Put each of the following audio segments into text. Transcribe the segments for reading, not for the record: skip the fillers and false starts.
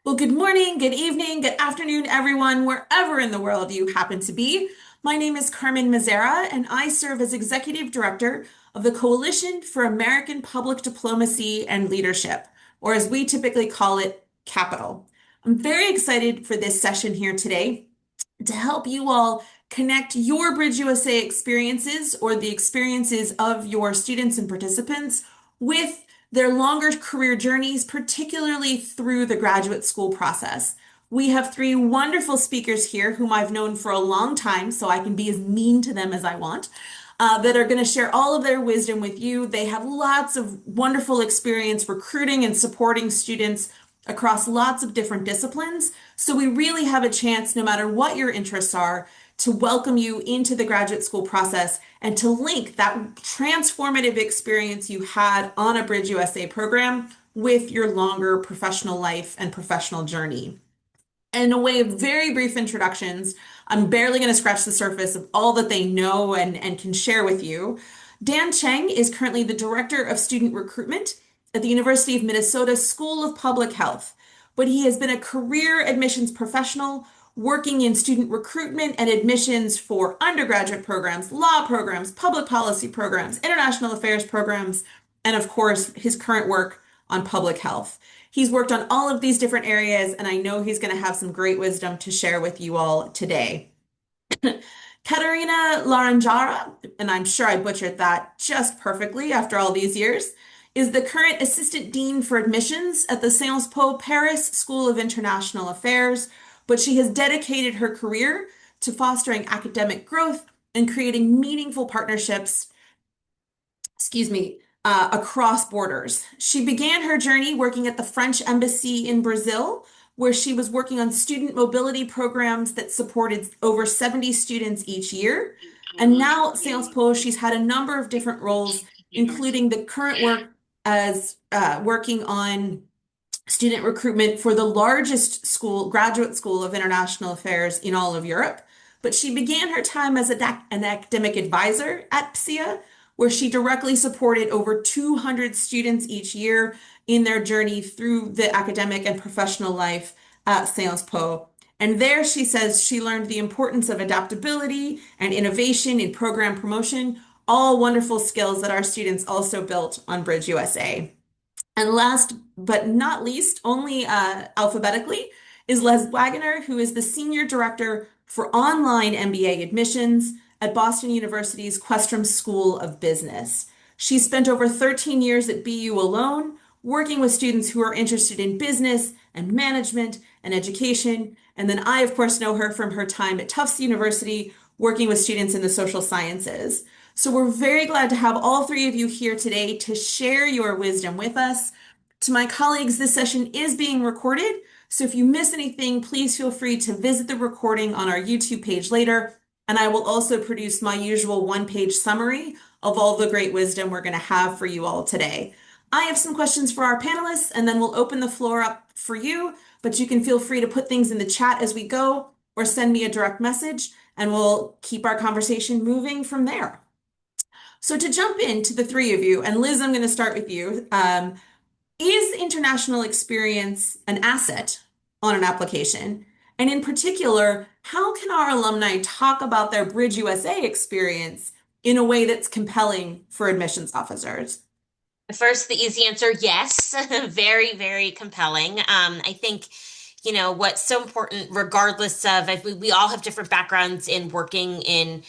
Well, good morning, good evening, good afternoon, everyone, wherever in the world you happen to be. My name is Carmen Mazzara, and I serve as Executive Director of the Coalition for American Public Diplomacy and Leadership, or as we typically call it, CAPDL. I'm very excited for this session here today to help you all connect your BridgeUSA experiences or the experiences of your students and participants with their longer career journeys, particularly through the graduate school process. We have three wonderful speakers here whom I've known for a long time, so I can be as mean to them as I want, that are going to share all of their wisdom with you. They have lots of wonderful experience recruiting and supporting students across lots of different disciplines. So we really have a chance, no matter what your interests are, to welcome you into the graduate school process and to link that transformative experience you had on a BridgeUSA program with your longer professional life and professional journey. In a way of very brief introductions, I'm barely going to scratch the surface of all that they know and can share with you. Dan Cheng is currently the Director of Student Recruitment at the University of Minnesota School of Public Health, but he has been a career admissions professional working in student recruitment and admissions for undergraduate programs, law programs, public policy programs, international affairs programs, and of course, his current work on public health. He's worked on all of these different areas, and I know he's going to have some great wisdom to share with you all today. Catarina Laranjeira, and I'm sure I butchered that just perfectly after all these years, is the current Assistant Dean for Admissions at the Sciences Po Paris School of International Affairs, but she has dedicated her career to fostering academic growth and creating meaningful partnerships, across borders. She began her journey working at the French Embassy in Brazil, where she was working on student mobility programs that supported over 70 students each year. And now at Sciences Po, she's had a number of different roles, including the current work as working on student recruitment for the largest school, graduate school of international affairs in all of Europe. But she began her time as an academic advisor at PSIA, where she directly supported over 200 students each year in their journey through the academic and professional life at Sciences Po. And there she says she learned the importance of adaptability and innovation in program promotion, all wonderful skills that our students also built on BridgeUSA. And last but not least, only alphabetically, is Liz Wagoner, who is the Senior Director for Online MBA Admissions at Boston University's Questrom School of Business. She spent over 13 years at BU alone, working with students who are interested in business and management and education. And then I, of course, know her from her time at Tufts University, working with students in the social sciences. So we're very glad to have all three of you here today to share your wisdom with us. To my colleagues, this session is being recorded, so if you miss anything, please feel free to visit the recording on our YouTube page later, and I will also produce my usual one-page summary of all the great wisdom we're going to have for you all today. I have some questions for our panelists, and then we'll open the floor up for you, but you can feel free to put things in the chat as we go or send me a direct message, and we'll keep our conversation moving from there. So to jump into the three of you, and Liz, I'm going to start with you. Is international experience an asset on an application? And in particular, how can our alumni talk about their BridgeUSA experience in a way that's compelling for admissions officers? First, the easy answer, yes. Very, very compelling. I think, what's so important, regardless of, if we all have different backgrounds in working in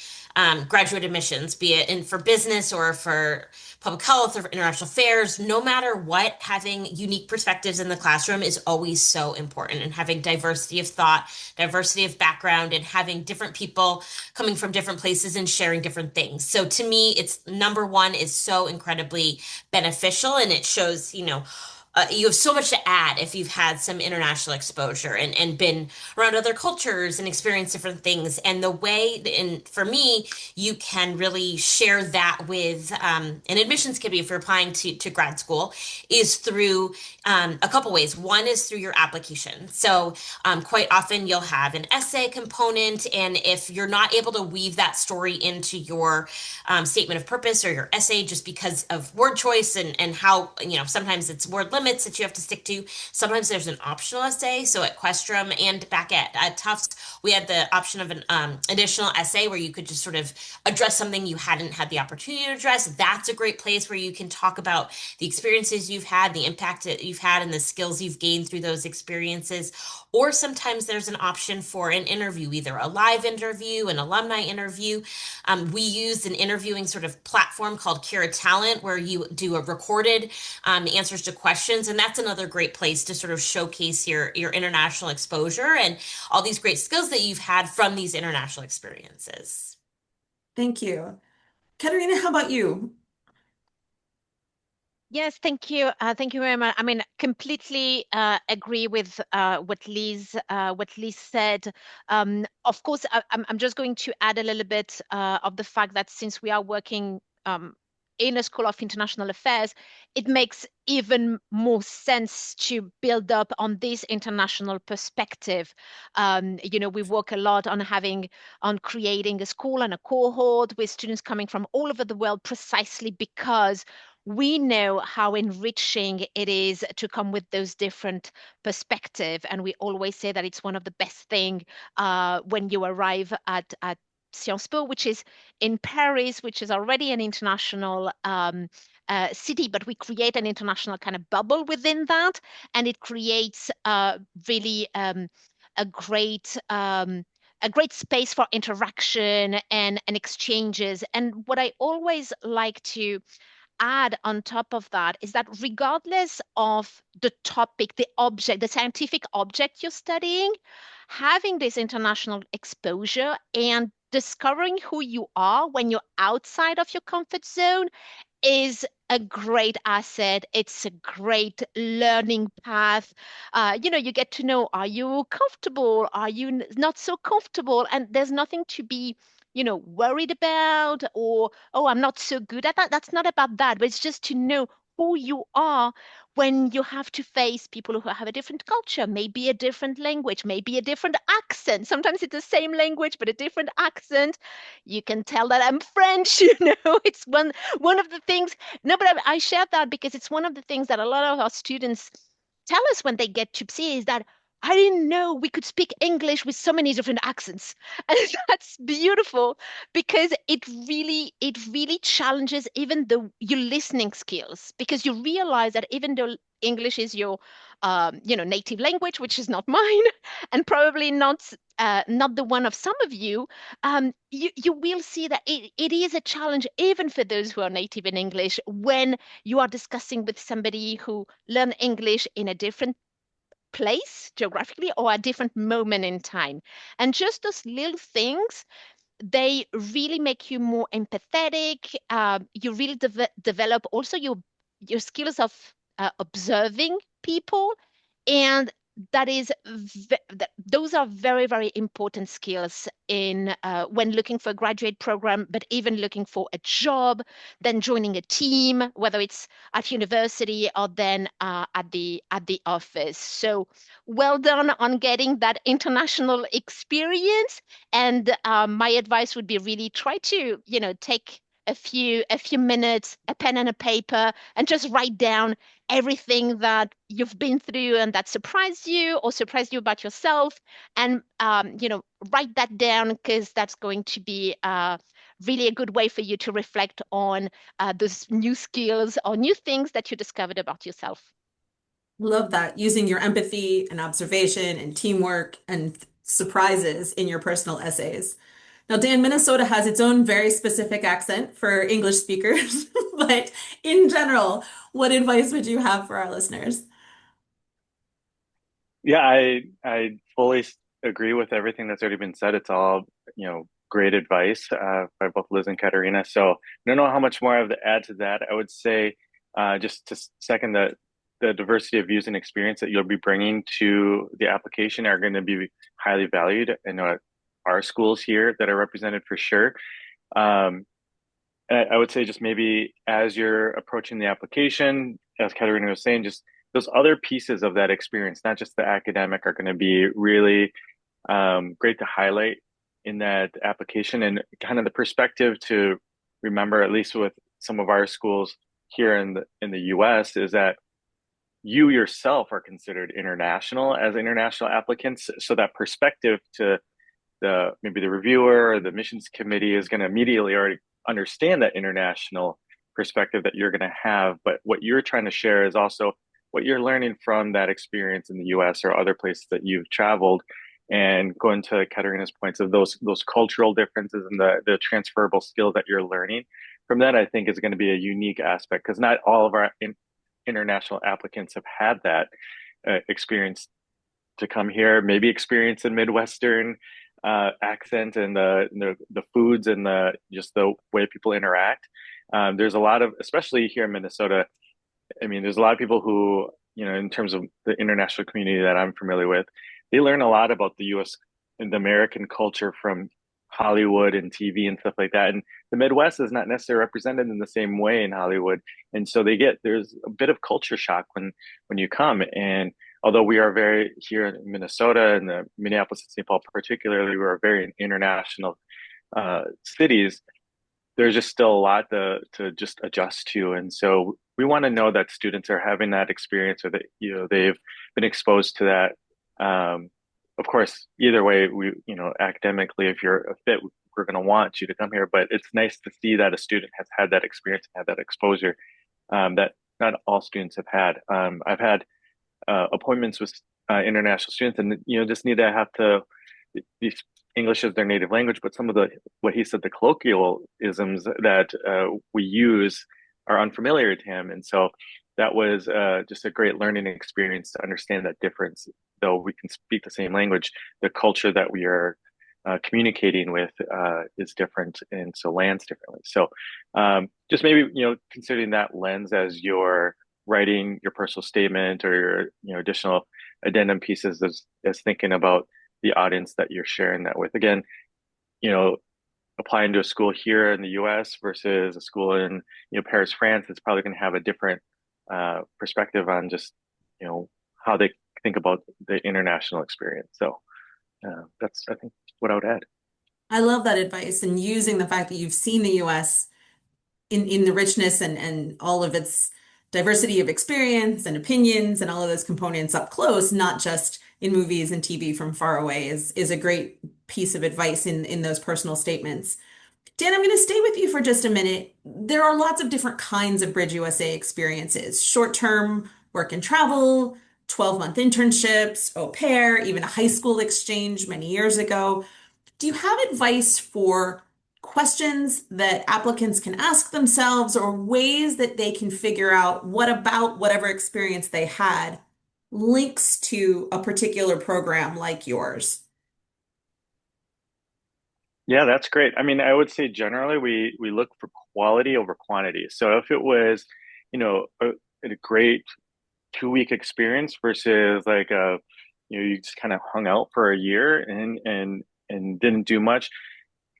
graduate admissions, be it in for business or for public health or international affairs, no matter what, having unique perspectives in the classroom is always so important. And having diversity of thought, diversity of background, and having different people coming from different places and sharing different things. So to me, it's number one is so incredibly beneficial, and it shows, you have so much to add if you've had some international exposure and been around other cultures and experienced different things. And the way, and for me, you can really share that with an admissions committee if you're applying to grad school is through a couple ways. One is through your application. So quite often you'll have an essay component, and if you're not able to weave that story into your statement of purpose or your essay just because of word choice and how, sometimes it's word limited, limits that you have to stick to. Sometimes there's an optional essay. So at Questrom and back at Tufts, we had the option of an additional essay where you could just sort of address something you hadn't had the opportunity to address. That's a great place where you can talk about the experiences you've had, the impact that you've had, and the skills you've gained through those experiences. Or sometimes there's an option for an interview, either a live interview, an alumni interview. We use an interviewing sort of platform called Cura Talent, where you do a recorded answers to questions, and that's another great place to sort of showcase your international exposure and all these great skills that you've had from these international experiences. Thank you. Katerina, how about you? Yes, thank you. Thank you very much. I mean, completely agree with what Liz said. Of course, I'm just going to add a little bit of the fact that since we are working in a School of International Affairs, it makes even more sense to build up on this international perspective. We work a lot on creating a school and a cohort with students coming from all over the world, precisely because we know how enriching it is to come with those different perspectives. And we always say that it's one of the best things when you arrive at Sciences Po, which is in Paris, which is already an international city, but we create an international kind of bubble within that. And it creates really a great a great space for interaction and exchanges. And what I always like to add on top of that is that regardless of the topic, the object, the scientific object you're studying, having this international exposure and discovering who you are when you're outside of your comfort zone is a great asset. It's a great learning path. You get to know, are you comfortable? Are you not so comfortable? And there's nothing to be worried about or, oh, I'm not so good at that. That's not about that, but it's just to know who you are when you have to face people who have a different culture, maybe a different language, maybe a different accent. Sometimes it's the same language, but a different accent. You can tell that I'm French, it's one of the things. No, but I share that because it's one of the things that a lot of our students tell us when they get to see is that I didn't know we could speak English with so many different accents. And that's beautiful because it really challenges even your listening skills because you realize that even though English is your native language, which is not mine, and probably not the one of some of you, you will see that it is a challenge even for those who are native in English when you are discussing with somebody who learned English in a different place geographically or a different moment in time. And just those little things, they really make you more empathetic. You really develop also your skills of observing people, and that is those are very, very important skills in when looking for a graduate program, but even looking for a job, then joining a team, whether it's at university or then at the office. So well done on getting that international experience. And my advice would be really try to, take a few minutes, a pen and a paper, and just write down everything that you've been through and that surprised you or surprised you about yourself, and write that down because that's going to be really a good way for you to reflect on those new skills or new things that you discovered about yourself. Love that. Using your empathy and observation and teamwork and surprises in your personal essays. Now, Dan, Minnesota has its own very specific accent for English speakers, but in general, what advice would you have for our listeners? Yeah, I fully agree with everything that's already been said. It's all, great advice by both Liz and Katarina. So I don't know how much more I have to add to that. I would say just to second the diversity of views and experience that you'll be bringing to the application are going to be highly valued. I know at our schools here that are represented for sure. Um, I would say just maybe as you're approaching the application, as Katarina was saying, just those other pieces of that experience, not just the academic, are going to be really great to highlight in that application, and kind of the perspective to remember, at least with some of our schools here in the US, is that you yourself are considered international as international applicants. So that perspective to maybe the reviewer or the admissions committee is going to immediately already understand that international perspective that you're going to have. But what you're trying to share is also what you're learning from that experience in the US or other places that you've traveled, and going to Catarina's points of those cultural differences and the transferable skills that you're learning from that, I think is going to be a unique aspect, because not all of our international applicants have had that experience to come here, maybe experience a Midwestern accent and the foods and just the way people interact. There's a lot of, especially here in Minnesota, I mean, there's a lot of people who, in terms of the international community that I'm familiar with, they learn a lot about the US and the American culture from Hollywood and TV and stuff like that. And the Midwest is not necessarily represented in the same way in Hollywood. And so there's a bit of culture shock when you come. And although we are very, here in Minnesota and the Minneapolis and St. Paul particularly, we're very international cities, there's just still a lot to just adjust to. And so we want to know that students are having that experience, or that, they've been exposed to that. Of course, either way, academically, if you're a fit, we're going to want you to come here, but it's nice to see that a student has had that experience and had that exposure, that not all students have had. I've had appointments with international students, and just need to have to these English is their native language, but some of what he said, the colloquialisms that we use are unfamiliar to him. And so that was just a great learning experience to understand that difference. Though we can speak the same language, the culture that we are communicating with is different, and so lands differently. So just maybe, considering that lens as you're writing your personal statement or your, additional addendum pieces, as thinking about the audience that you're sharing that with. Again, applying to a school here in the US versus a school in, Paris, France, it's probably going to have a different perspective on just, how they think about the international experience. So that's, I think, what I would add. I love that advice, and using the fact that you've seen the US in the richness and all of its diversity of experience and opinions and all of those components up close, not just in movies and TV from far away, is a great piece of advice in those personal statements. Dan, I'm going to stay with you for just a minute. There are lots of different kinds of BridgeUSA experiences: short-term work and travel, 12-month internships, au pair, even a high school exchange many years ago. Do you have advice for questions that applicants can ask themselves, or ways that they can figure out what about whatever experience they had links to a particular program like yours? Yeah, that's great. I mean, I would say generally we look for quality over quantity. So if it was, a great 2-week experience versus like you just kind of hung out for a year and didn't do much,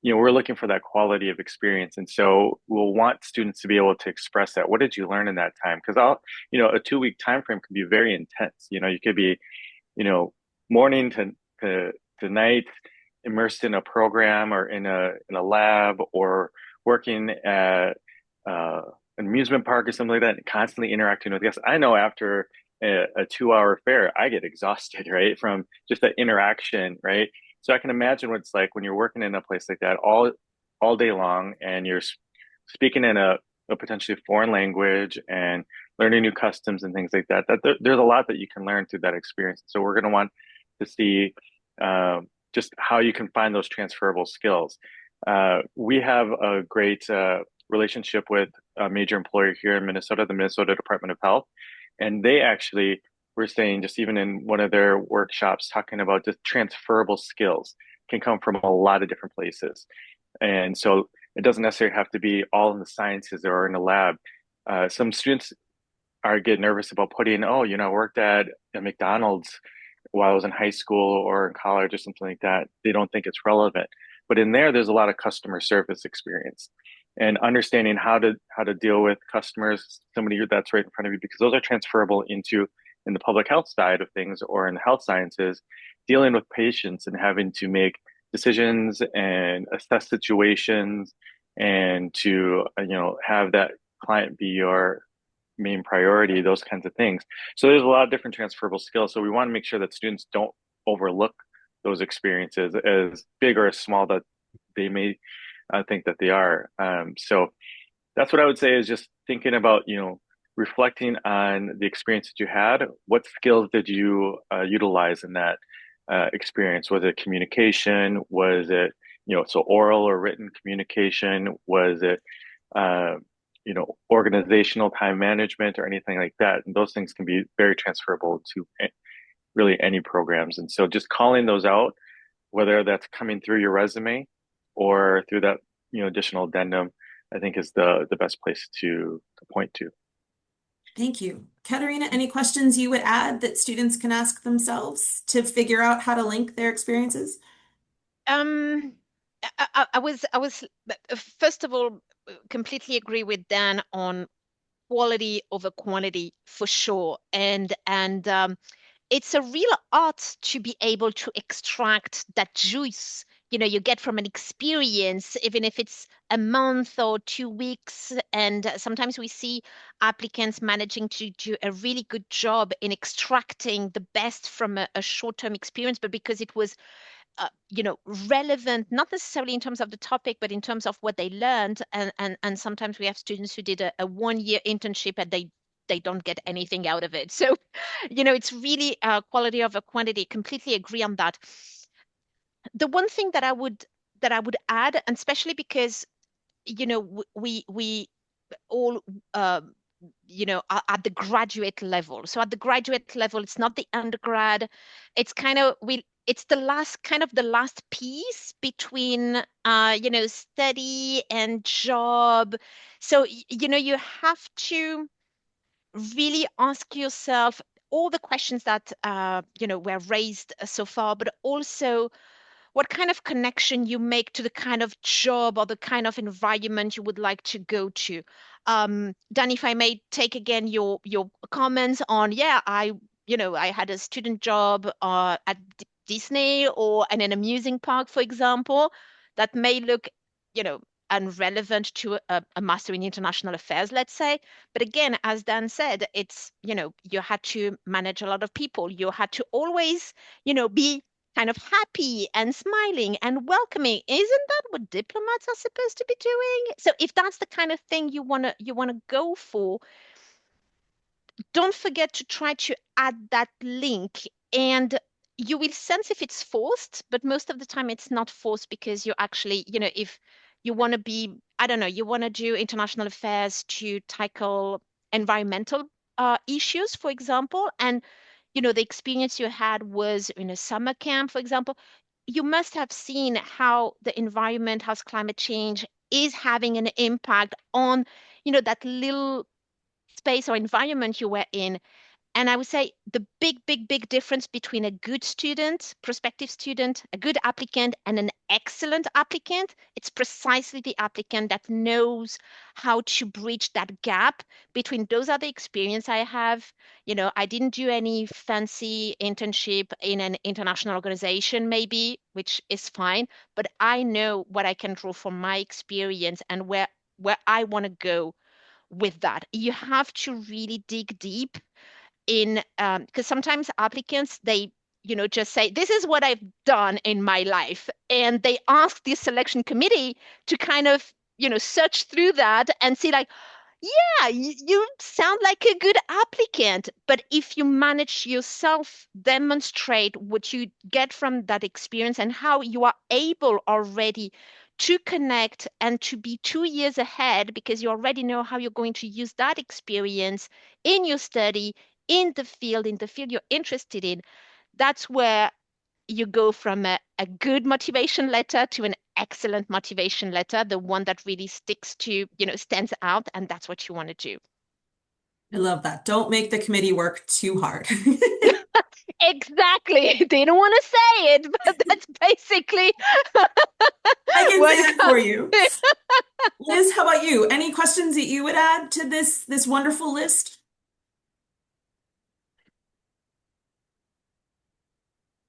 we're looking for that quality of experience. And so we'll want students to be able to express that. What did you learn in that time? Because a 2-week time frame can be very intense. You could be, morning to night, immersed in a program or in a lab, or working at an amusement park or something like that, and constantly interacting with guests. I know after a 2-hour fair, I get exhausted, right, from just that interaction, right? So I can imagine what it's like when you're working in a place like that all day long, and you're speaking in a potentially foreign language and learning new customs and things like that. There's a lot that you can learn through that experience. So we're going to want to see just how you can find those transferable skills. We have a great relationship with a major employer here in Minnesota, the Minnesota Department of Health. And they actually were saying, just even in one of their workshops, talking about just transferable skills can come from a lot of different places. And so it doesn't necessarily have to be all in the sciences or in a lab. Some students get nervous about putting, I worked at a McDonald's while I was in high school or in college or something like that. They don't think it's relevant. But in there's a lot of customer service experience and understanding how to deal with customers, somebody that's right in front of you, because those are transferable in the public health side of things, or in the health sciences, dealing with patients and having to make decisions and assess situations, and to have that client be your main priority, those kinds of things. So there's a lot of different transferable skills. So we want to make sure that students don't overlook those experiences, as big or as small that they may think that they are. So that's what I would say, is just thinking about, reflecting on the experience that you had. What skills did you utilize in that experience? Was it communication? Was it, so oral or written communication? Was it, uh, organizational time management or anything like that? And those things can be very transferable to really any programs. And so just calling those out, whether that's coming through your resume or through that, additional addendum, I think is the best place to point to. Thank you. Catarina, any questions you would add that students can ask themselves to figure out how to link their experiences? Um, I was first of all completely agree with Dan on quality over quantity for sure, and it's a real art to be able to extract that juice you get from an experience, even if it's a month or 2 weeks. And sometimes we see applicants managing to do a really good job in extracting the best from a short-term experience, but because it was relevant, not necessarily in terms of the topic, but in terms of what they learned. And sometimes we have students who did a 1 year internship and they don't get anything out of it. So, it's really quality over quantity. Completely agree on that. The one thing that I would add, and especially because we all are at the graduate level. So at the graduate level, it's not the undergrad. It's it's the last piece between study and job. So you have to really ask yourself all the questions that were raised so far, but also what kind of connection you make to the kind of job or the kind of environment you would like to go to. Dan, if I may take again your comments on, yeah, I had a student job at Disney or in an amusing park, for example, that may look, you know, unrelevant to a master in international affairs, let's say. But again, as Dan said, it's, you had to manage a lot of people. You had to always, be kind of happy and smiling and welcoming. Isn't that what diplomats are supposed to be doing? So if that's the kind of thing you want to go for, don't forget to try to add that link, and you will sense if it's forced, but most of the time it's not forced because you actually, if you want to be, I don't know, you want to do international affairs to tackle environmental issues, for example, and the experience you had was in a summer camp, for example, you must have seen how the environment, how climate change is having an impact on, that little space or environment you were in. And I would say the big, big, big difference between a good student, prospective student, a good applicant, and an excellent applicant, it's precisely the applicant that knows how to bridge that gap between those are the experience I have. I didn't do any fancy internship in an international organization, maybe, which is fine, but I know what I can draw from my experience and where I want to go with that. You have to really dig deep in because sometimes applicants they just say this is what I've done in my life, and they ask the selection committee to kind of search through that and see like, yeah, you sound like a good applicant. But if you manage yourself, demonstrate what you get from that experience and how you are able already to connect and to be 2 years ahead because you already know how you're going to use that experience in your study, in the field you're interested in, that's where you go from a good motivation letter to an excellent motivation letter, the one that really sticks to, stands out, and that's what you want to do. I love that. Don't make the committee work too hard. Exactly. They don't want to say it, but that's basically I can say that for you. Liz, how about you? Any questions that you would add to this wonderful list?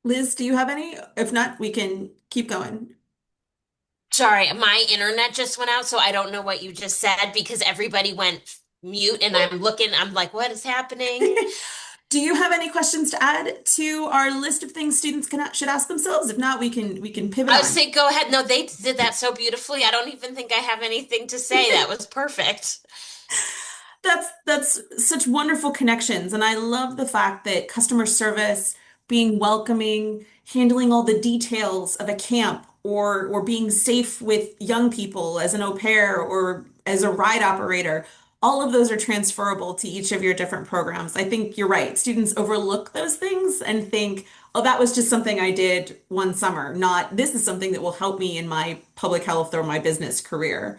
Liz, do you have any? If not, we can keep going. Sorry, my internet just went out, so I don't know what you just said because everybody went mute and I'm looking, I'm like, what is happening? Do you have any questions to add to our list of things students should ask themselves? If not, we can pivot I would on. say go ahead. No, they did that so beautifully. I don't even think I have anything to say. That was perfect. That's such wonderful connections, and I love the fact that customer service, being welcoming, handling all the details of a camp, or being safe with young people as an au pair or as a ride operator, all of those are transferable to each of your different programs. I think you're right. Students overlook those things and think, oh, that was just something I did one summer, not this is something that will help me in my public health or my business career.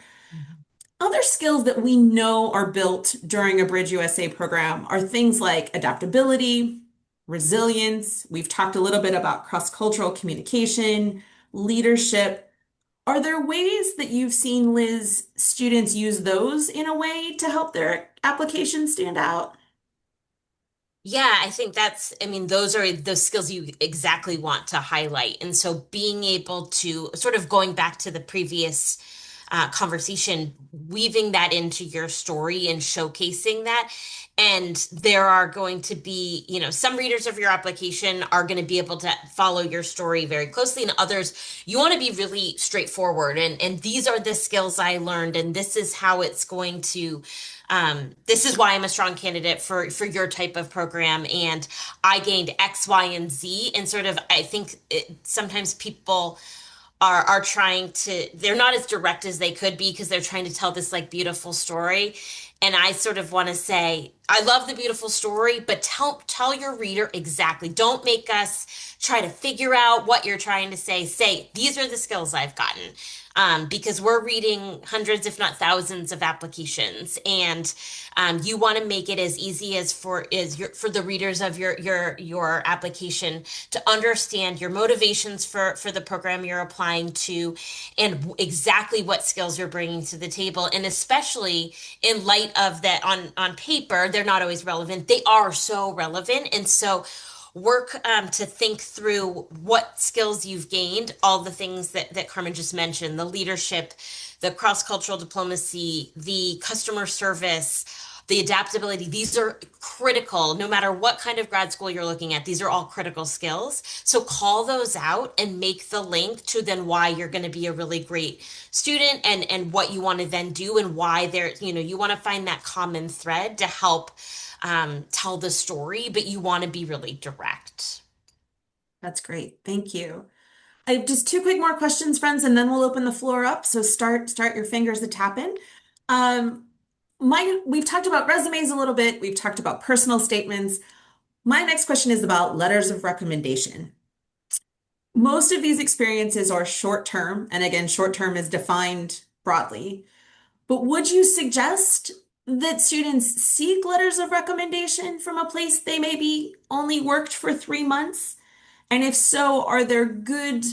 Other skills that we know are built during a Bridge USA program are things like adaptability, resilience. We've talked a little bit about cross-cultural communication, leadership. Are there ways that you've seen, Liz, students use those in a way to help their application stand out? Yeah, I think I mean, those are the skills you exactly want to highlight. And so being able to sort of going back to the previous conversation, weaving that into your story and showcasing that. And there are going to be, some readers of your application are going to be able to follow your story very closely, and others, you want to be really straightforward. And these are the skills I learned, and this is how it's going to this is why I'm a strong candidate for your type of program. And I gained X, Y, and Z. And sort of, I think sometimes people are trying to, they're not as direct as they could be because they're trying to tell this like beautiful story. And I sort of want to say, I love the beautiful story, but tell your reader exactly. Don't make us try to figure out what you're trying to say. Say, these are the skills I've gotten. Because we're reading hundreds, if not thousands, of applications, and you want to make it as easy as for the readers of your application to understand your motivations for the program you're applying to, and exactly what skills you're bringing to the table, and especially in light of that on paper, they're not always relevant. They are so relevant, and so work to think through what skills you've gained, all the things that Carmen just mentioned, the leadership, the cross-cultural diplomacy, the customer service, the adaptability. These are critical no matter what kind of grad school you're looking at. These are all critical skills. So call those out and make the link to then why you're going to be a really great student, and what you want to then do, and why you want to find that common thread to help tell the story, but you want to be really direct. That's great. Thank you. I have just two quick more questions, friends, and then we'll open the floor up. So start your fingers a tapping. Um, we've talked about resumes a little bit. We've talked about personal statements. My next question is about letters of recommendation. Most of these experiences are short term, and again, short term is defined broadly. But would you suggest that students seek letters of recommendation from a place they maybe only worked for 3 months? And if so, are there good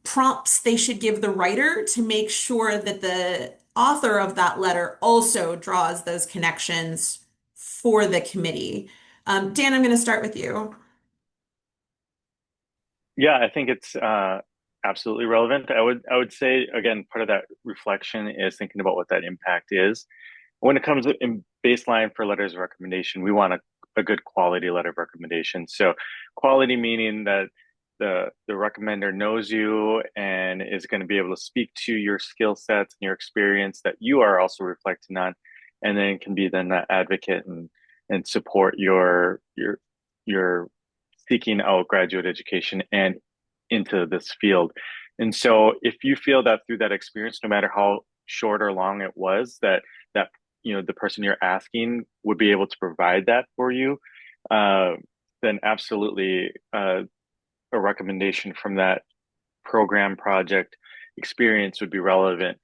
prompts they should give the writer to make sure that the author of that letter also draws those connections for the committee? Dan, I'm going to start with you. Yeah, I think it's absolutely relevant. I would say again, part of that reflection is thinking about what that impact is. When it comes in baseline for letters of recommendation, we want a good quality letter of recommendation. So quality meaning that the recommender knows you and is going to be able to speak to your skill sets and your experience that you are also reflecting on, and then can be then that advocate and support your seeking out graduate education and into this field. And so if you feel that through that experience, no matter how short or long it was, that the person you're asking would be able to provide that for you, then absolutely a recommendation from that program project experience would be relevant.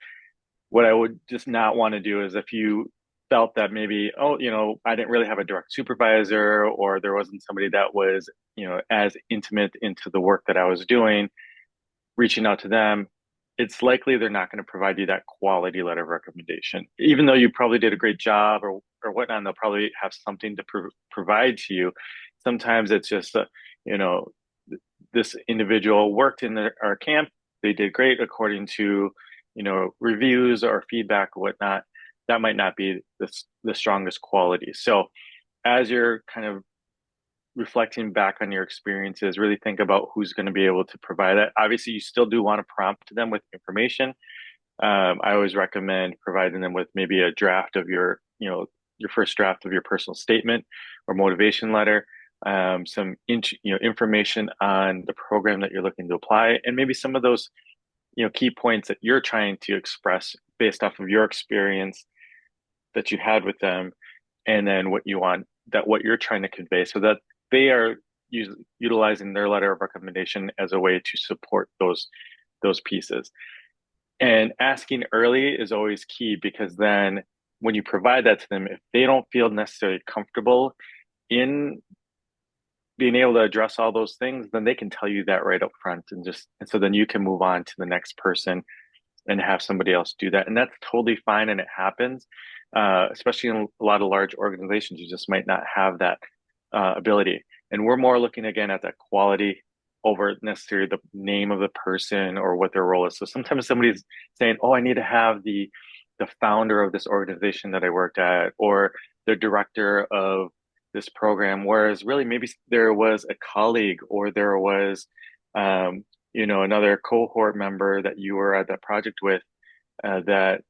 What I would just not want to do is if you felt that maybe, oh, I didn't really have a direct supervisor, or there wasn't somebody that was, as intimate into the work that I was doing, reaching out to them, it's likely they're not going to provide you that quality letter of recommendation. Even though you probably did a great job or whatnot, and they'll probably have something to provide to you. Sometimes it's just, this individual worked in our camp. They did great according to, reviews or feedback or whatnot. that might not be the strongest quality. So as you're kind of reflecting back on your experiences, really think about who's going to be able to provide that. Obviously, you still do want to prompt them with information. I always recommend providing them with maybe a draft of your first draft of your personal statement or motivation letter, some information on the program that you're looking to apply, and maybe some of those key points that you're trying to express based off of your experience that you had with them, and then what you're trying to convey, so that they are utilizing their letter of recommendation as a way to support those pieces. And asking early is always key, because then when you provide that to them, if they don't feel necessarily comfortable in being able to address all those things, then they can tell you that right up front, and so then you can move on to the next person and have somebody else do that. And that's totally fine, and it happens, especially in a lot of large organizations. You just might not have that ability. And we're more looking again at that quality over necessarily the name of the person or what their role is. So sometimes somebody's saying, "Oh, I need to have the founder of this organization that I worked at, or the director of this program," whereas really maybe there was a colleague, or there was another cohort member that you were at that project with, that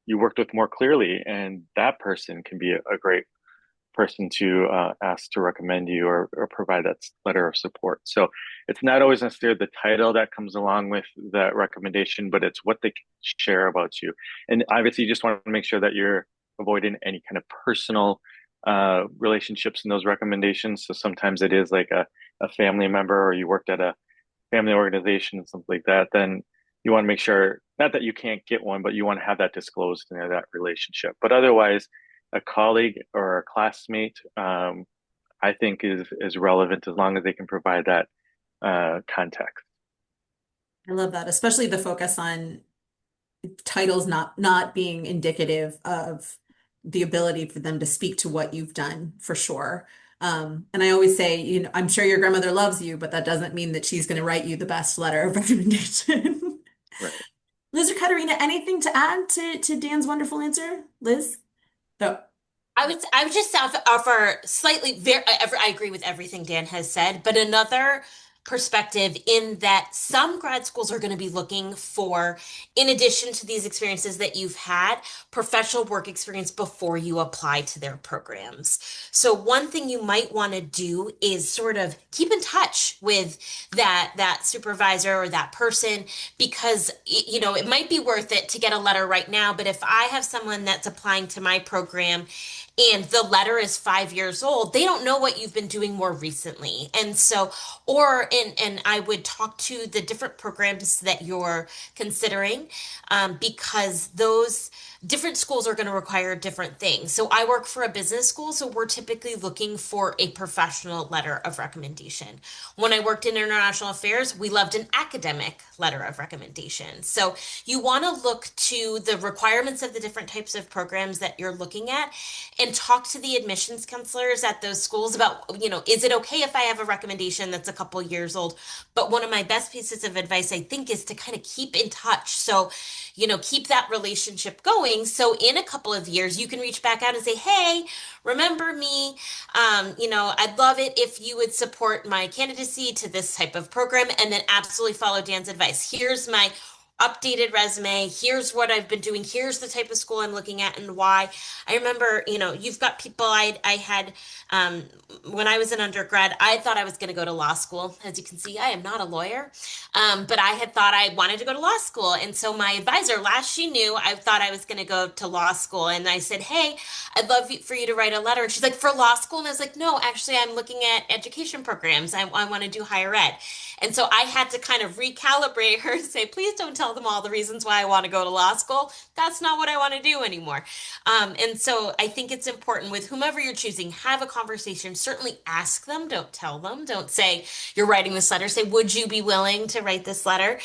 you worked with more clearly, and that person can be a great person to ask to recommend you, or provide that letter of support. So it's not always necessarily the title that comes along with that recommendation, but it's what they can share about you. And obviously, you just want to make sure that you're avoiding any kind of personal relationships in those recommendations. So sometimes it is like a family member, or you worked at a family organization and something like that. Then you want to make sure, not that you can't get one, but you want to have that disclosed in that relationship. But otherwise, a colleague or a classmate, I think is relevant, as long as they can provide that context. I love that, especially the focus on titles not being indicative of the ability for them to speak to what you've done, for sure. And I always say, I'm sure your grandmother loves you, but that doesn't mean that she's going to write you the best letter of recommendation. Right. Liz or Katarina, anything to add to Dan's wonderful answer? Liz? Oh. I would just offer slightly I agree with everything Dan has said, but another perspective, in that some grad schools are going to be looking for, in addition to these experiences that you've had, professional work experience before you apply to their programs. So one thing you might want to do is sort of keep in touch with that supervisor or that person, because it might be worth it to get a letter right now, but if I have someone that's applying to my program and the letter is 5 years old, they don't know what you've been doing more recently. And so, and I would talk to the different programs that you're considering, because those different schools are going to require different things. So I work for a business school, so we're typically looking for a professional letter of recommendation. When I worked in international affairs, we loved an academic letter of recommendation. So you want to look to the requirements of the different types of programs that you're looking at, and talk to the admissions counselors at those schools about, is it okay if I have a recommendation that's a couple years old? But one of my best pieces of advice, I think, is to kind of keep in touch. So, keep that relationship going. So in a couple of years, you can reach back out and say, "Hey, remember me? I'd love it if you would support my candidacy to this type of program," and then absolutely follow Dan's advice. Here's my updated resume. Here's what I've been doing. Here's the type of school I'm looking at and why. I remember, you've got people I had, when I was an undergrad, I thought I was going to go to law school. As you can see, I am not a lawyer, but I had thought I wanted to go to law school. And so my advisor, last she knew, I thought I was going to go to law school. And I said, "Hey, I'd love for you to write a letter." And she's like, "For law school?" And I was like, "No, actually, I'm looking at education programs. I want to do higher ed." And so I had to kind of recalibrate her and say, "Please don't tell them all the reasons why I want to go to law school. That's not what I want to do anymore." And so I think it's important, with whomever you're choosing, have a conversation. Certainly ask them, don't tell them. Don't say you're writing this letter. Say, "Would you be willing to write this letter?"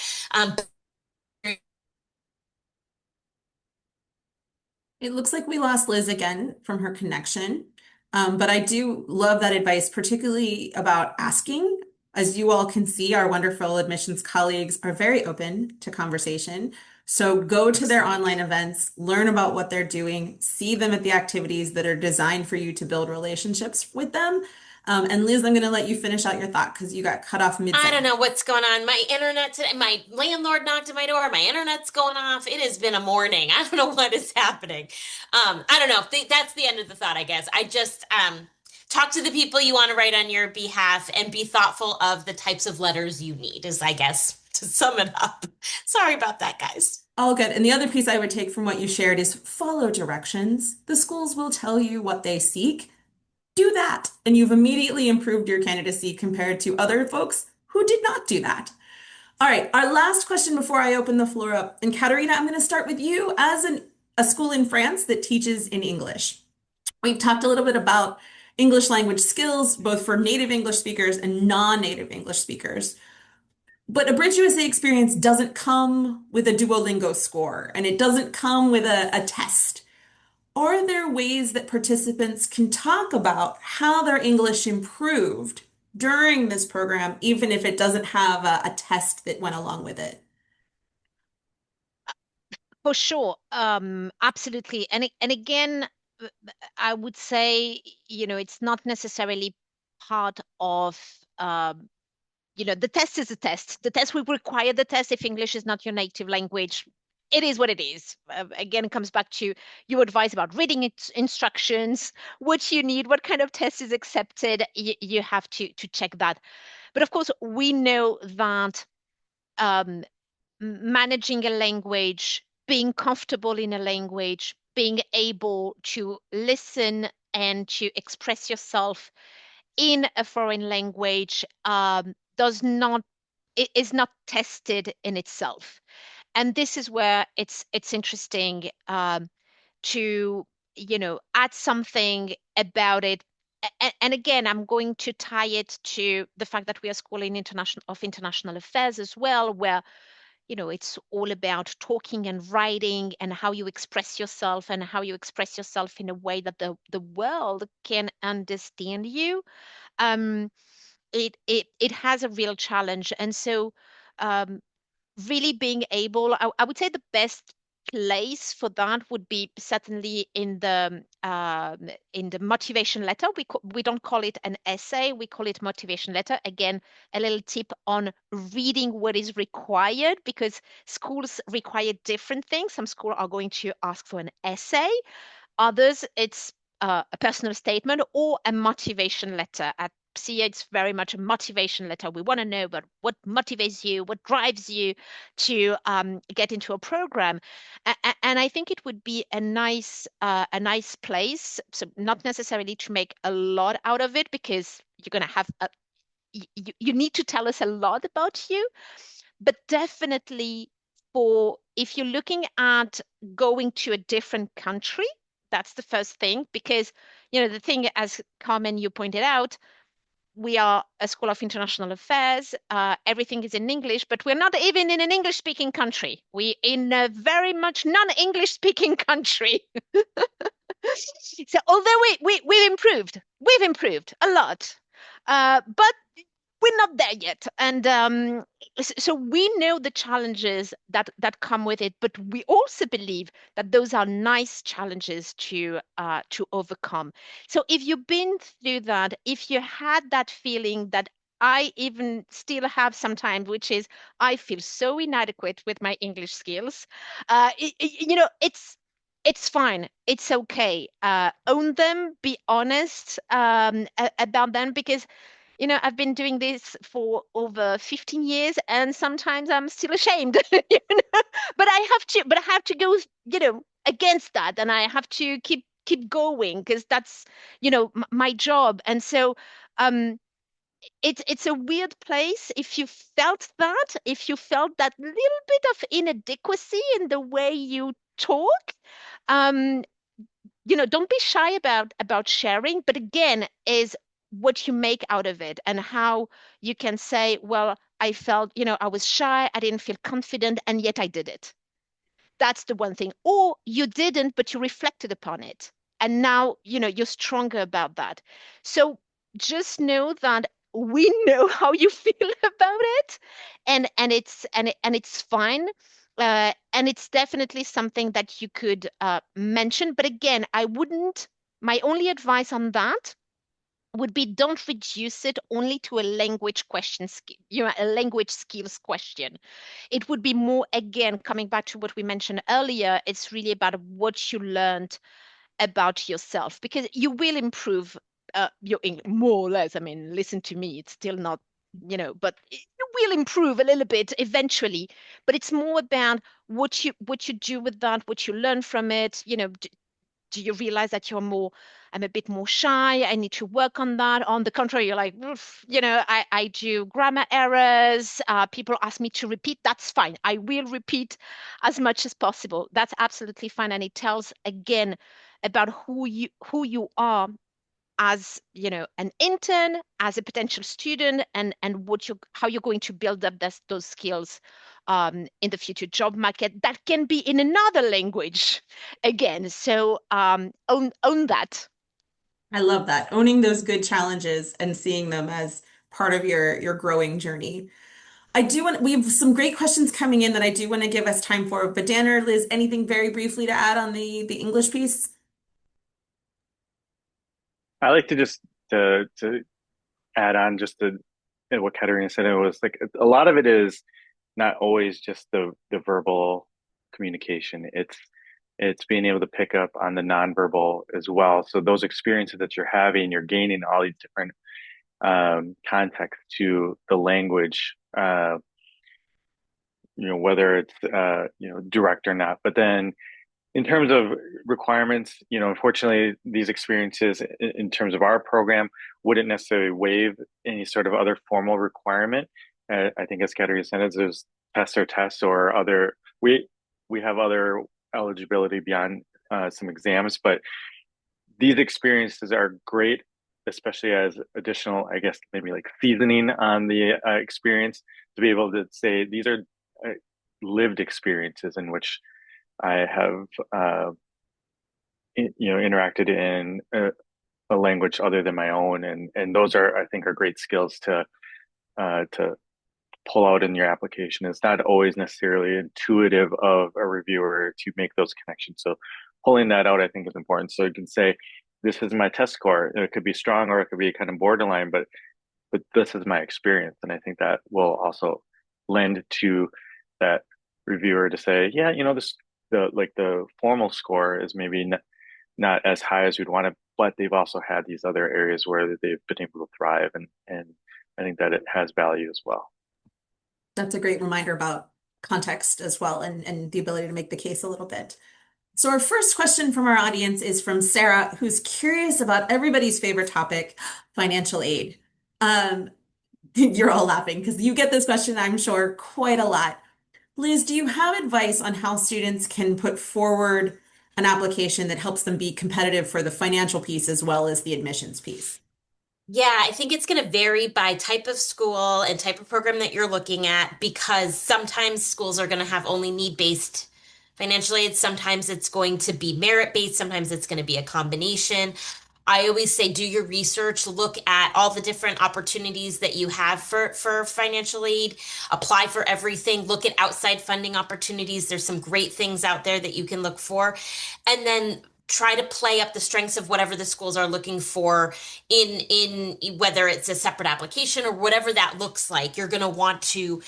It looks like we lost Liz again from her connection. But I do love that advice, particularly about asking. As you all can see, our wonderful admissions colleagues are very open to conversation. So go to their online events, learn about what they're doing, see them at the activities that are designed for you to build relationships with them. And Liz, I'm going to let you finish out your thought because you got cut off I don't mid-sentence. know what's going on. My internet today, my landlord knocked at my door. My internet's going off. It has been a morning. I don't know what is happening. I don't know. That's the end of the thought, I guess. I just talk to the people you want to write on your behalf and be thoughtful of the types of letters you need, is I guess to sum it up. Sorry about that, guys. All good. And the other piece I would take from what you shared is follow directions. The schools will tell you what they seek. Do that. And you've immediately improved your candidacy compared to other folks who did not do that. All right, our last question before I open the floor up. And Catarina, I'm going to start with you as a school in France that teaches in English. We've talked a little bit about English language skills, both for native English speakers and non-native English speakers. But a BridgeUSA experience doesn't come with a Duolingo score, and it doesn't come with a test. Are there ways that participants can talk about how their English improved during this program, even if it doesn't have a test that went along with it? For sure, absolutely. And again, I would say, it's not necessarily part of, the test is a test. The test will require the test if English is not your native language. It is what it is. Again, it comes back to your advice about reading instructions, what you need, what kind of test is accepted. You have to check that. But of course, we know that um, managing a language, being comfortable in a language, being able to listen and to express yourself in a foreign language does not it is not tested in itself. And this is where it's interesting to add something about it. And again, I'm going to tie it to the fact that we are school in international affairs as well, where it's all about talking and writing and how you express yourself and how you express yourself in a way that the world can understand you. Um, it has a real challenge. And so um, really being able, I would say the best place for that would be certainly in the motivation letter. We don't call it an essay, we call it motivation letter. Again, a little tip on reading what is required, because schools require different things. Some schools are going to ask for an essay, others it's a personal statement or a motivation letter. At CA, it's very much a motivation letter. We want to know about what motivates you, what drives you to get into a program. And I think it would be a nice place. So not necessarily to make a lot out of it, because you're going to have you need to tell us a lot about you, but definitely for if you're looking at going to a different country, that's the first thing. Because the thing, as Carmen, you pointed out, we are a school of international affairs. Everything is in English, but we're not even in an English speaking country. We're in a very much non-English speaking country. So although we've improved a lot, but we're not there yet. And so we know the challenges that come with it, but we also believe that those are nice challenges to overcome. So if you've been through that, if you had that feeling that I even still have sometimes, which is I feel so inadequate with my English skills, it's fine. It's okay. Own them, be honest about them, because I've been doing this for over 15 years, and sometimes I'm still ashamed. But I have to go, against that, and I have to keep going, because that's, my job. And so it's a weird place. If you felt that little bit of inadequacy in the way you talk, um, don't be shy about sharing, but again, is what you make out of it and how you can say, well, I felt, I was shy, I didn't feel confident, and yet I did it. That's the one thing. Or you didn't, but you reflected upon it. And now, you're stronger about that. So just know that we know how you feel about it, and it's fine. And it's definitely something that you could mention. But again, my only advice on that would be don't reduce it only to a language question, a language skills question. It would be more, again, coming back to what we mentioned earlier, it's really about what you learned about yourself, because you will improve your English more or less. I mean, listen to me, it's still not, but you will improve a little bit eventually. But it's more about what you do with that, what you learn from it. Do you realize that I'm a bit more shy, I need to work on that? On the contrary, you're like, "Oof, I do grammar errors, people ask me to repeat, that's fine, I will repeat as much as possible." That's absolutely fine, and it tells again about who you are as an intern, as a potential student, and how you're going to build up those skills in the future job market that can be in another language again. So own that. I love that. Owning those good challenges and seeing them as part of your growing journey. We have some great questions coming in that I do want to give us time for, but Dan or Liz, anything very briefly to add on the English piece? I like to just to add on just to what Catarina said. It was like a lot of it is not always just the verbal communication. It's being able to pick up on the nonverbal as well. So those experiences that you're having, you're gaining all these different context to the language, whether it's direct or not. But then in terms of requirements, unfortunately, these experiences in terms of our program wouldn't necessarily waive any sort of other formal requirement. I think as Katerina said, there's tests or other, we have other eligibility beyond some exams, but these experiences are great, especially as additional, I guess, maybe like seasoning on the experience, to be able to say these are lived experiences in which I have, interacted in a language other than my own, and those are, I think, are great skills to pull out in your application. It's not always necessarily intuitive of a reviewer to make those connections. So pulling that out, I think, is important. So you can say, "This is my test score." It could be strong or it could be kind of borderline, but this is my experience, and I think that will also lend to that reviewer to say, "Yeah, this the formal score is maybe not as high as we'd want it, but they've also had these other areas where they've been able to thrive, and I think that it has value as well." That's a great reminder about context as well and the ability to make the case a little bit. So our first question from our audience is from Sarah, who's curious about everybody's favorite topic, financial aid. You're all laughing because you get this question, I'm sure, quite a lot. Liz, do you have advice on how students can put forward an application that helps them be competitive for the financial piece as well as the admissions piece? Yeah, I think it's going to vary by type of school and type of program that you're looking at, because sometimes schools are going to have only need-based financial aid. Sometimes it's going to be merit-based. Sometimes it's going to be a combination. I always say do your research, look at all the different opportunities that you have for financial aid, apply for everything, look at outside funding opportunities. There's some great things out there that you can look for. And then try to play up the strengths of whatever the schools are looking for in whether it's a separate application or whatever that looks like. You're going to want to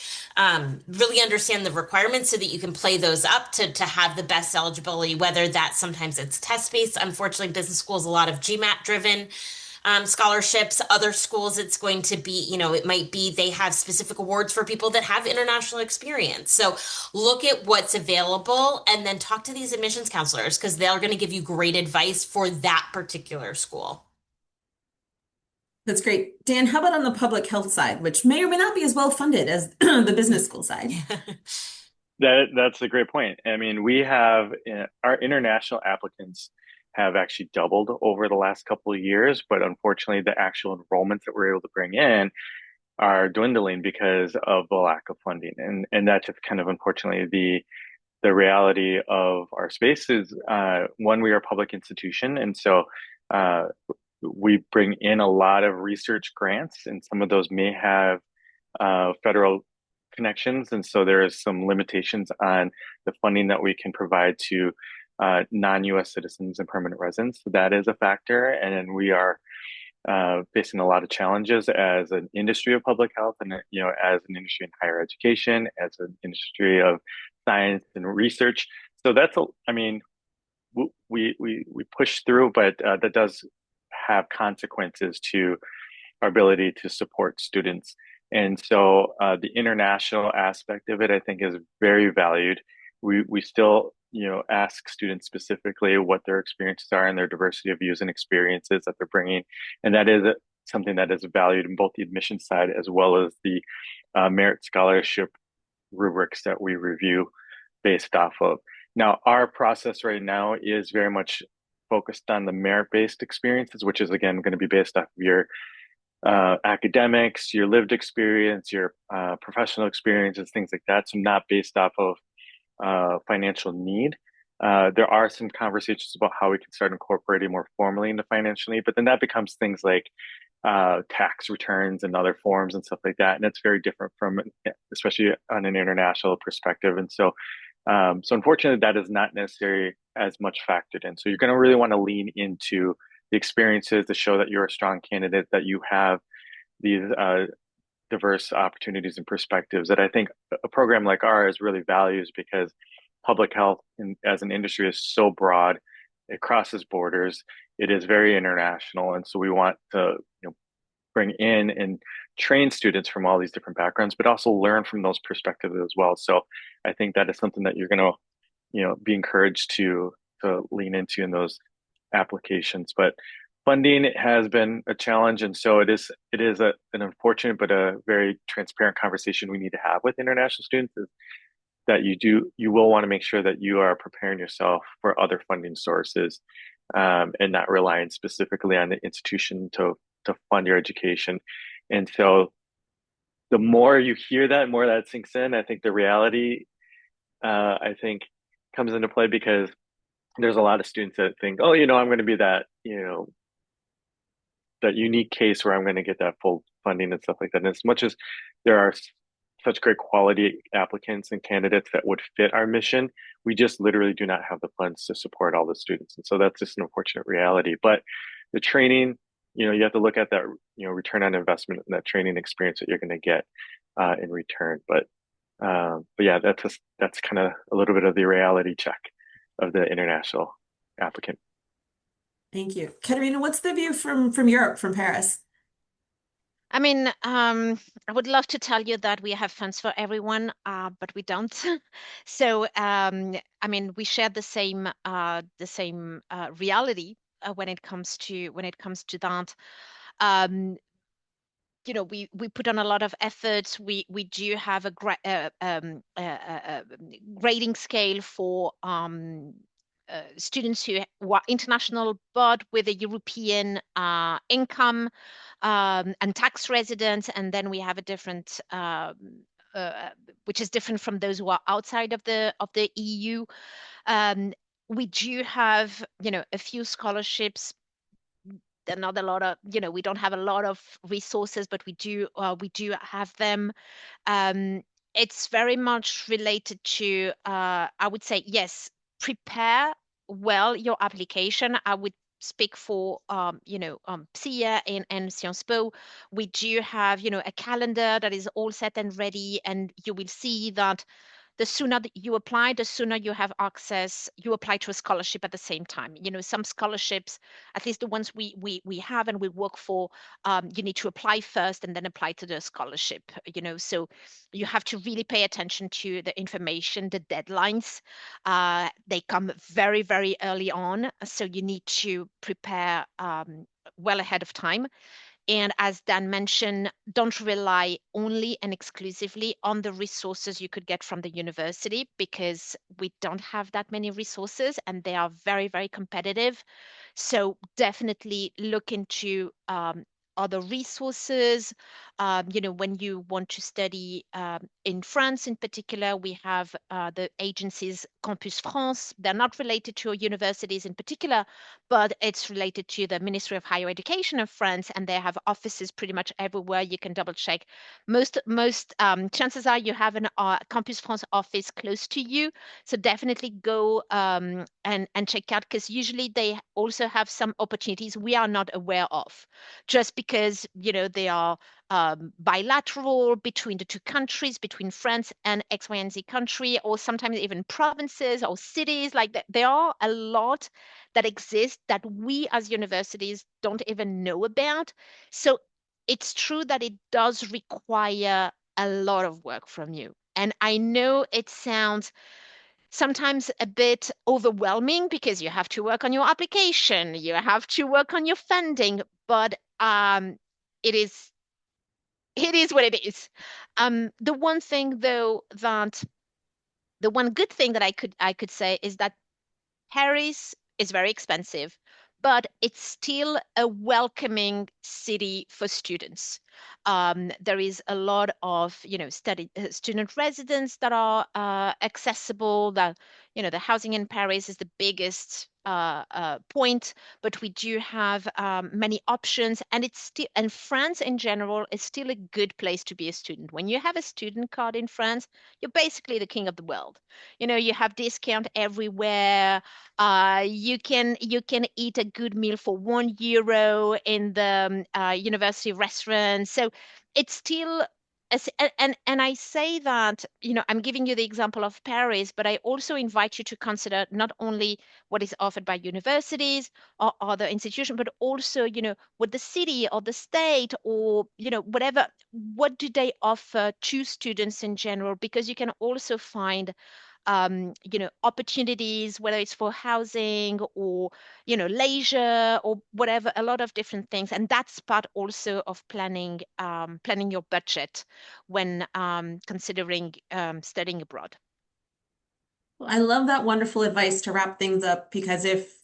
really understand the requirements so that you can play those up to have the best eligibility, whether that sometimes it's test based. Unfortunately, business schools, a lot of GMAT driven scholarships. Other schools, it's going to be, it might be they have specific awards for people that have international experience. So look at what's available and then talk to these admissions counselors, because they're going to give you great advice for that particular school. That's great. Dan, how about on the public health side, which may or may not be as well funded as the business school side? That's a great point. I mean, we have our international applicants have actually doubled over the last couple of years, but unfortunately, the actual enrollments that we're able to bring in are dwindling because of the lack of funding, and that's just kind of unfortunately the reality of our space is one, we are a public institution, and so we bring in a lot of research grants, and some of those may have federal connections, and so there is some limitations on the funding that we can provide to non-U.S. citizens and permanent residents. So that is a factor, and then we are facing a lot of challenges as an industry of public health, and as an industry in higher education, as an industry of science and research. So I mean, we push through, but that does have consequences to our ability to support students. And so the international aspect of it, I think, is very valued. We still, ask students specifically what their experiences are and their diversity of views and experiences that they're bringing, and that is something that is valued in both the admission side as well as the merit scholarship rubrics that we review based off of. Now, our process right now is very much focused on the merit-based experiences, which is again going to be based off of your academics, your lived experience, your professional experiences, things like that. So not based off of financial need. There are some conversations about how we can start incorporating more formally into financial need, but then that becomes things like tax returns and other forms and stuff like that. And it's very different from, especially on an international perspective. And so, so unfortunately, that is not necessarily as much factored in. So you're going to really want to lean into the experiences to show that you're a strong candidate, that you have these diverse opportunities and perspectives that I think a program like ours really values, because public health as an industry is so broad, it crosses borders, it is very international, and so we want to bring in and train students from all these different backgrounds, but also learn from those perspectives as well. So I think that is something that you're going to be encouraged to lean into in those applications. But funding has been a challenge, and so it is an unfortunate but a very transparent conversation we need to have with international students, is that you will want to make sure that you are preparing yourself for other funding sources, and not relying specifically on the institution to fund your education. And so the more you hear that, more that sinks in, I think the reality I think comes into play, because there's a lot of students that think, oh, I'm going to be that, that unique case where I'm going to get that full funding and stuff like that. And as much as there are such great quality applicants and candidates that would fit our mission, we just literally do not have the funds to support all the students. And so that's just an unfortunate reality. But the training, you have to look at that, return on investment and that training experience that you're going to get in return. But yeah, that's kind of a little bit of the reality check of the international applicant. Thank you. Catarina, what's the view from Europe, from Paris? I mean, I would love to tell you that we have funds for everyone, but we don't. So, I mean, we share the same reality when it comes to that. We put on a lot of efforts. We do have a grading scale for students who are international but with a European income and tax residents, and then we have a different which is different from those who are outside of the EU. We do have a few scholarships. They're not a lot of, we don't have a lot of resources, but we do have them. It's very much related to, I would say, yes, prepare well your application. I would speak for, PSIA and Sciences Po. We do have, a calendar that is all set and ready, and you will see that the sooner that you apply, the sooner you have access, you apply to a scholarship at the same time. Some scholarships, at least the ones we have and we work for, you need to apply first and then apply to the scholarship, so you have to really pay attention to the information, the deadlines. They come very, very early on, so you need to prepare well ahead of time. And as Dan mentioned, don't rely only and exclusively on the resources you could get from the university, because we don't have that many resources and they are very, very competitive. So definitely look into other resources. When you want to study in France in particular, we have the agencies Campus France. They're not related to universities in particular, but it's related to the Ministry of Higher Education of France, and they have offices pretty much everywhere. You can double check. Most chances are you have an Campus France office close to you, so definitely go and check out, because usually they also have some opportunities we are not aware of, just because they are bilateral between the two countries, between France and X, Y, and Z country, or sometimes even provinces or cities. Like that, there are a lot that exist that we as universities don't even know about. So it's true that it does require a lot of work from you. And I know it sounds sometimes a bit overwhelming because you have to work on your application, you have to work on your funding, but it is it is what it is. The one thing though that the one good thing that I could say is that Paris is very expensive, but it's still a welcoming city for students. There is a lot of, student residents that are accessible. The housing in Paris is the biggest point, but we do have many options, and France in general is still a good place to be a student. When you have a student card in France, you're basically the king of the world. You have discount everywhere. You can eat a good meal for €1 in the university restaurant. So it's still and I say that, I'm giving you the example of Paris, but I also invite you to consider not only what is offered by universities or other institutions, but also, what the city or the state or, whatever, what do they offer to students in general? Because you can also find opportunities, whether it's for housing or, leisure or whatever, a lot of different things. And that's part also of planning your budget when considering studying abroad. Well, I love that wonderful advice to wrap things up, because if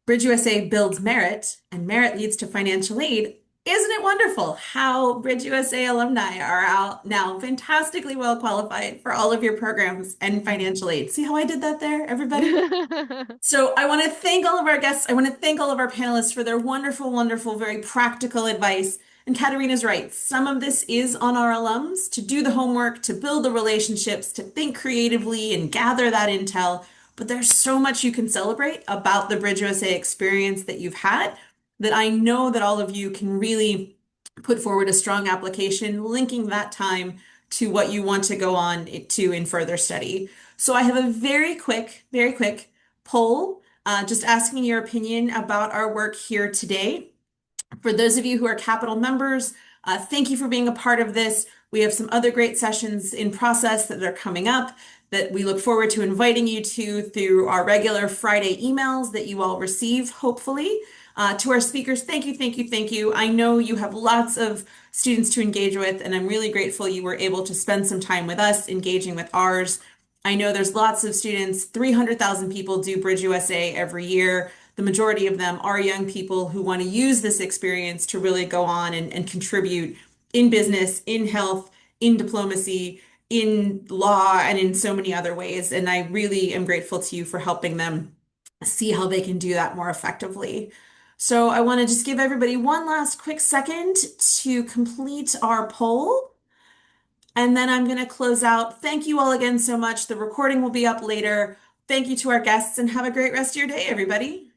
BridgeUSA builds merit and merit leads to financial aid, isn't it wonderful how BridgeUSA alumni are out now fantastically well qualified for all of your programs and financial aid? See how I did that there, everybody? So I want to thank all of our guests. I want to thank all of our panelists for their wonderful, wonderful, very practical advice. And Catarina's right. Some of this is on our alums to do the homework, to build the relationships, to think creatively and gather that intel. But there's so much you can celebrate about the BridgeUSA experience that you've had, that I know that all of you can really put forward a strong application, linking that time to what you want to go on to in further study. So I have a very quick poll, just asking your opinion about our work here today. For those of you who are Capital members, thank you for being a part of this. We have some other great sessions in process that are coming up that we look forward to inviting you to through our regular Friday emails that you all receive, hopefully. To our speakers, thank you, thank you, thank you. I know you have lots of students to engage with, and I'm really grateful you were able to spend some time with us engaging with ours. I know there's lots of students, 300,000 people do BridgeUSA every year. The majority of them are young people who want to use this experience to really go on and contribute in business, in health, in diplomacy, in law, and in so many other ways. And I really am grateful to you for helping them see how they can do that more effectively. So I want to just give everybody one last quick second to complete our poll. And then I'm going to close out. Thank you all again so much. The recording will be up later. Thank you to our guests, and have a great rest of your day, everybody.